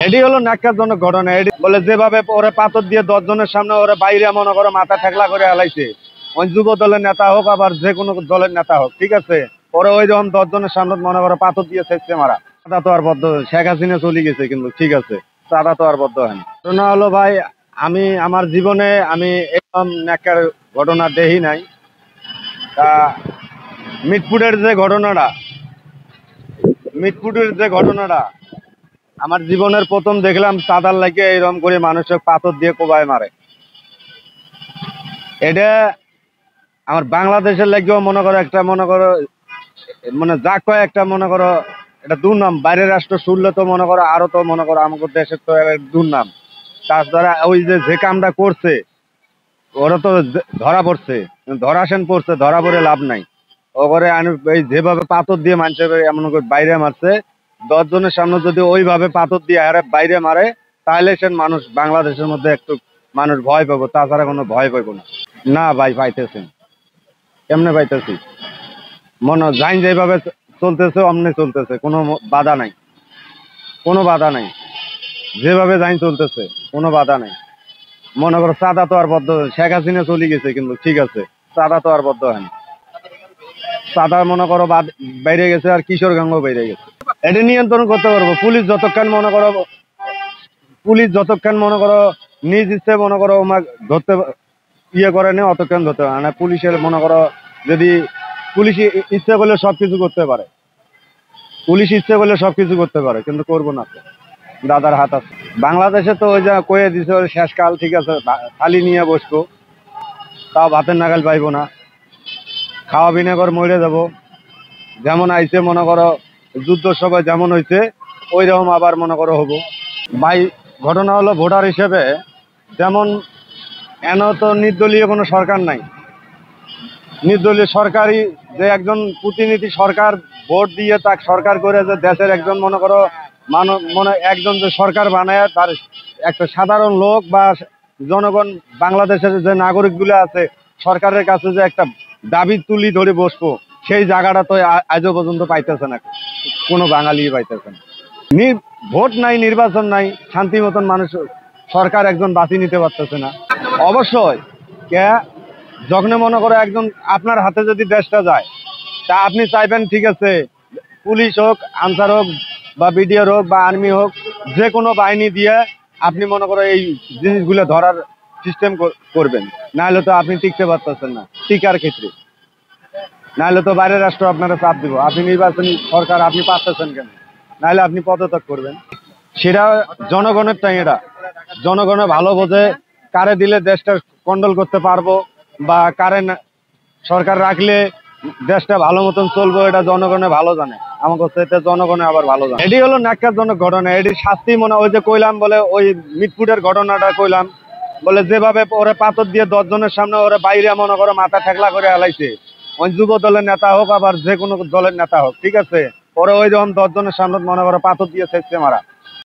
এটি হলো ন্যাক্কারজনক ঘটনা। এটি বলে যেভাবে ওরে পাথর দিয়ে 10 জনের সামনে ওরে বাইরে মনে করো মাথা ঠেকলা করে হেলাইছে, ওই যুব দলের নেতা হোক আবার যে কোনো দলের নেতা হোক, ঠিক আছে, ওরা ওই রকম 10 জনের সামনে মনে করো পাথর দিয়ে ছেঁচড়ে মারা। চাঁদা তো আর বদ্ধ, শেখ হাসিনা চলে গেছে কিন্তু ঠিক আছে, চাঁদা তো আর বদ্ধ হয়নি। ঘটনা হলো ভাই, আমি আমার জীবনে আমি এরকম ন্যাক্কার ঘটনা দেখি নাই। তা মিটফুটের যে ঘটনাটা আমার জীবনের প্রথম দেখলাম, চাঁদার লাগে এরকম করে মানুষের পাথর দিয়ে কোবায় মারে। এটা আমার বাংলাদেশের লাগেও মনে করো একটা মনে করো মানে যা কয় একটা মনে করো এটা দুর্নাম। বাইরের রাষ্ট্র শুনলে তো মনে করো আরো তো মনে করো আমাদের দেশের তো দুর্নাম। তাছাড়া ওই যে কামটা করছে ওরা তো ধরা পড়ছে, ধরাশান পড়ছে, ধরা পড়ে লাভ নাই। ওপরে এই যেভাবে পাথর দিয়ে মানুষের এমন করে বাইরে মারছে, 10 জনের সামনে যদি ওইভাবে পাথর দিয়ে আরে বাইরে মারে, তাহলে সে মানুষ বাংলাদেশের মধ্যে একটু মানুষ ভয় পাবো, তাছাড়া কোনো ভয় পাবো না। না ভাই পাইতেছেন, কেমনে পাইতেছি? মনে জাইন যেভাবে চলতেছে অমনি চলতেছে, কোনো বাধা নাই, কোনো বাধা নাই। যেভাবে জাইন চলতেছে কোনো বাধা নাই। মনে করো চাঁদা তো আর বদ্ধ, শেখ হাসিনা চলে গেছে কিন্তু ঠিক আছে, চাঁদা তো আর বদ্ধ হয়নি। চাঁদা মনে করো বাইরে গেছে আর কিশোরগঞ্জও বাইরে গেছে। এটা নিয়ন্ত্রণ করতে পারবো পুলিশ যতক্ষণ মনে করো নিজ ইচ্ছে মনে করো ধরতে ইয়ে করে নেই, অতক্ষণ ধরতে পারে না। পুলিশের মনে করো যদি পুলিশ ইচ্ছে করলে সবকিছু করতে পারে, পুলিশ ইচ্ছে করলে সবকিছু করতে পারে, কিন্তু করবো না তো, দাদার হাত আছে। বাংলাদেশে তো ওই যা কয়ে দিছে ওর শেষকাল, ঠিক আছে, থালি নিয়ে বসবো, তাও ভাতের নাগাল পাইবো না, খাওয়া বিনা করে মরে যাবো। যেমন আইছে মনে করো যুদ্ধ সভায় যেমন হয়েছে ওই রকম আবার মনে করো হবো। ভাই ঘটনা হলো ভোটার হিসেবে যেমন এন তো নির্দলীয় কোনো সরকার নাই। নির্দলীয় সরকারি যে একজন প্রতিনিধি সরকার ভোট দিয়ে তাকে সরকার করে যে দেশের একজন মনে করো একজন যে সরকার বানায়, তার একটা সাধারণ লোক বা জনগণ বাংলাদেশের যে নাগরিকগুলো আছে সরকারের কাছে যে একটা দাবি তুলি ধরে বসবো, সেই জায়গাটা তো আজও পর্যন্ত পাইতেছে না, কোনো বাঙালি পাইতেছে না। ভোট নাই, নির্বাচন নাই, শান্তি মতন মানুষ সরকার একজন বাঁচিয়ে নিতে পারতেছে না। অবশ্যই কে যখন মনে করো একজন আপনার হাতে যদি দেশটা যায়, তা আপনি চাইবেন ঠিক আছে পুলিশ হোক, আনসার হোক বা বিডিআর হোক বা আর্মি হোক, যে কোনো বাহিনী দিয়ে আপনি মনে করো এই জিনিসগুলো ধরার সিস্টেম করবেন, নাহলে তো আপনি টিকতে পারতেছেন না টিকার ক্ষেত্রে, নাহলে তো বাইরের রাষ্ট্র আপনারা চাপ দিব। আপনি নির্বাচনী সরকার আপনি পারতেছেন কেন, নাহলে আপনি পদত্যাগ করবেন। সেটা জনগণের টাই, এটা জনগণে ভালো বোঝে কারে দিলে দেশটা কন্ট্রোল করতে পারবো বা কারে সরকার রাখলে দেশটা ভালো মতন চলবো, এটা জনগণে ভালো জানে। আমার কাছে এটা জনগণে আবার ভালো জানে। এটি হলো ন্যাক্কারজনক ঘটনা। এটির শাস্তি মনে ওই যে কইলাম, বলে ওই মিটফুটের ঘটনাটা কইলাম, বলে যেভাবে ওরে পাথর দিয়ে 10 জনের সামনে ওরে বাইরে মনে করো মাথা ঠেকলা করে হেলাইছে, ওই যুব দলের নেতা হোক আবার যে কোনো দলের নেতা হোক, ঠিক আছে, ওরে ওই রকম 10 জনের সামনে মনে করো পাথর দিয়ে ছেঁচড়ে মারা।